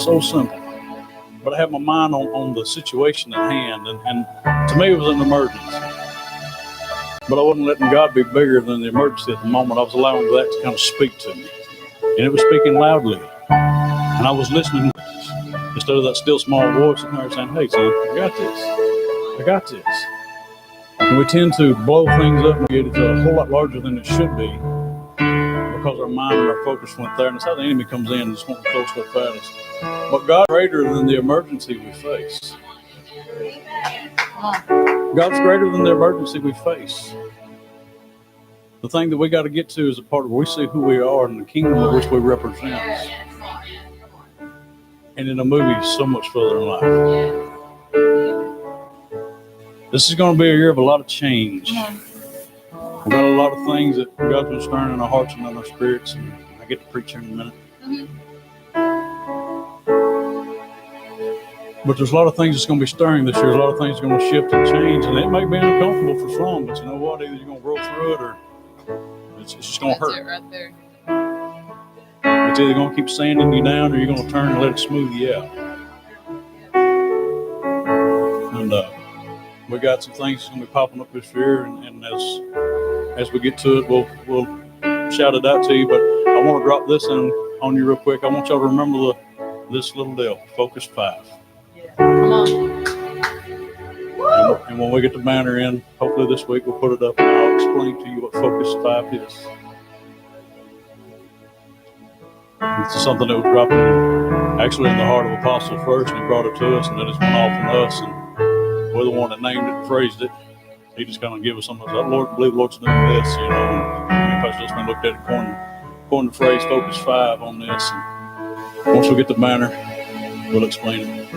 so simple. But I had my mind on the situation at hand, and to me it was an emergency. But I wasn't letting God be bigger than the emergency at the moment. I was allowing that to kind of speak to me. And it was speaking loudly. And I was listening instead of that still small voice in there saying, hey, son, I got this. I got this. And we tend to blow things up and get it a whole lot larger than it should be because our mind and our focus went there. And it's how the enemy comes in and just wants to throw stuff at us. But God's greater than the emergency we face. God's greater than the emergency we face. The thing that we got to get to is a part of where we see who we are and the kingdom of which we represent. And in a movie, so much further in life. This is going to be a year of a lot of change. We've got a lot of things that God's been stirring in our hearts and in our spirits, and I get to preach here in a minute. But there's a lot of things that's going to be stirring this year. There's a lot of things that's going to shift and change, and it may be uncomfortable for some, but you know what? Either you're going to grow through it or it's just going to hurt. That's it right there. It's either going to keep sanding you down or you're going to turn and let it smooth you out. And we got some things that's going to be popping up this year, and as we get to it, we'll shout it out to you. But I want to drop this in on you real quick. I want y'all to remember this little deal, Focus 5. Come on. And when we get the banner in, hopefully this week we'll put it up and I'll explain to you what Focus 5 is. It's something that was dropped actually in the heart of Apostle first, and he brought it to us, and then it's went off on us, and we're the one that named it and phrased it. He just kind of gave us something like, Lord, I believe the Lord's doing this, you know. And Pastor Justin looked at it, coined the phrase Focus 5 on this, and once we get the banner, we'll explain it.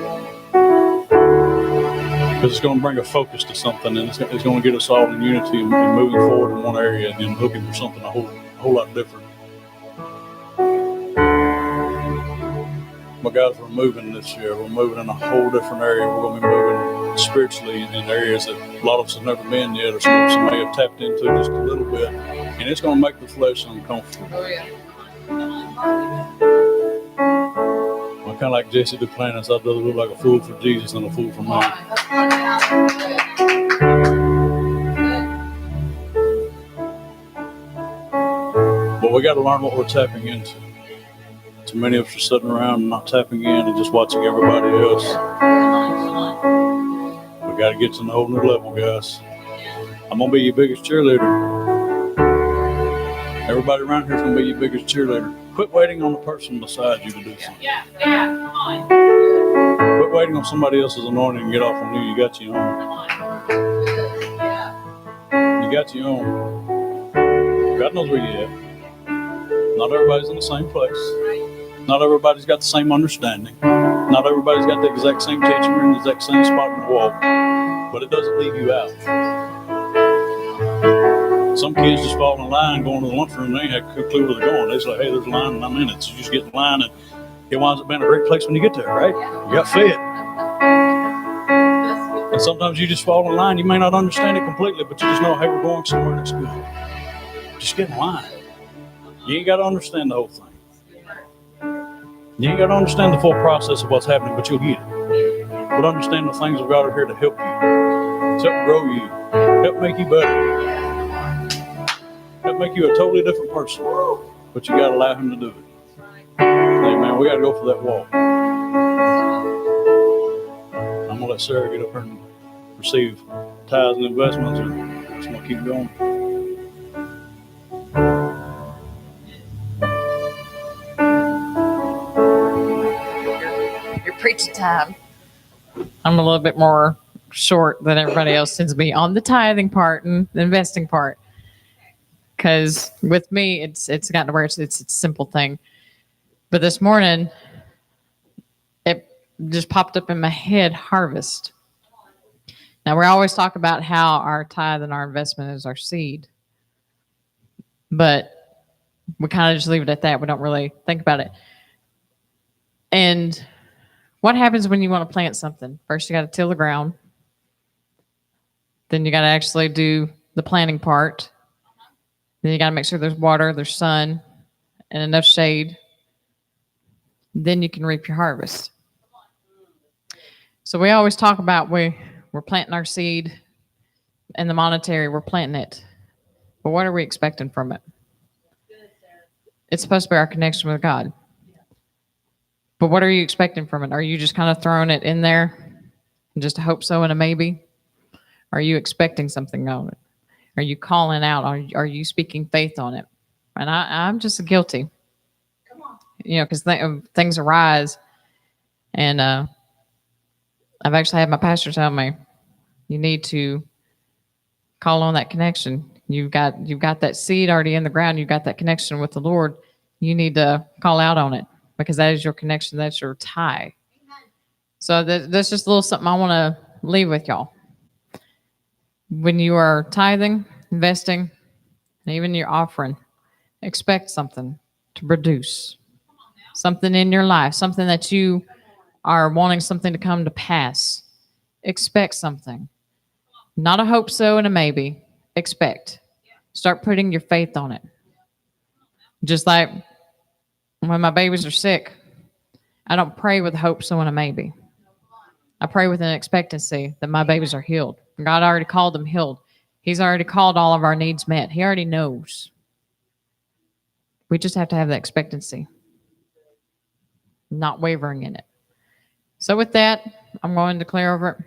Because it's going to bring a focus to something, and it's going to get us all in unity and moving forward in one area and then looking for something a whole lot different. But guys, we're moving this year. We're moving in a whole different area. We're going to be moving spiritually in areas that a lot of us have never been yet, or some may have tapped into just a little bit. And it's going to make the flesh uncomfortable. Oh, yeah. I'm kind of like Jesse Duplantis. I'd rather look like a fool for Jesus than a fool for man. But we got to learn what we're tapping into. Too many of us are sitting around and not tapping in and just watching everybody else. We got to get to a whole new level, guys. I'm going to be your biggest cheerleader. Everybody around here is going to be your biggest cheerleader. Quit waiting on the person beside you to do something. Yeah, come on. Quit waiting on somebody else's anointing and get off on you. You got your own. You got your own. God knows where you're at. Not everybody's in the same place. Not everybody's got the same understanding. Not everybody's got the exact same teaching or the exact same spot in the wall. But it doesn't leave you out. Some kids just fall in line going to the lunchroom and they ain't have a clue where they're going. They say, hey, there's a line and I'm in it. So you just get in line and it winds up being a great place when you get there, right? You got fed. And sometimes you just fall in line. You may not understand it completely, but you just know, hey, we're going somewhere that's good. Just get in line. You ain't got to understand the whole thing. You ain't got to understand the full process of what's happening, but you'll get it. But understand the things of God are here to help you, to help grow you, help make you better, help make you a totally different person. But you got to allow Him to do it. Amen. We got to go for that walk. I'm going to let Sarah get up here and receive tithes and investments, and I'm just going to keep going. Preaching time. I'm a little bit more short than everybody else tends to be on the tithing part and the investing part. Because with me, it's gotten to where it's a simple thing. But this morning, it just popped up in my head, harvest. Now, we always talk about how our tithe and our investment is our seed. But we kind of just leave it at that. We don't really think about it. And what happens when you want to plant something? First, you got to till the ground. Then you got to actually do the planting part. Then you got to make sure there's water, there's sun, and enough shade. then you can reap your harvest. So we always talk about we're planting our seed and the monetary, we're planting it. But what are we expecting from it? It's supposed to be our connection with God. But what are you expecting from it? Are you just kind of throwing it in there and just a hope so and a maybe? Are you expecting something on it? Are you calling out? Are you speaking faith on it? And I'm just guilty. Because things arise. And I've actually had my pastor tell me, you need to call on that connection. You've got that seed already in the ground. You've got that connection with the Lord. You need to call out on it because that is your connection. That's your tie. So that's just a little something I want to leave with y'all. When you are tithing, investing, and even your offering, expect something to produce. Something in your life, something that you are wanting something to come to pass. Expect something. Not a hope so and a maybe. Expect. Start putting your faith on it. Just like when my babies are sick, I don't pray with a hope so and a maybe. I pray with an expectancy that my babies are healed. God already called them healed. He's already called all of our needs met. He already knows. We just have to have that expectancy. Not wavering in it. So with that, I'm going to declare over it.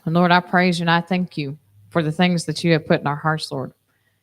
And Lord, I praise you and I thank you for the things that you have put in our hearts, Lord.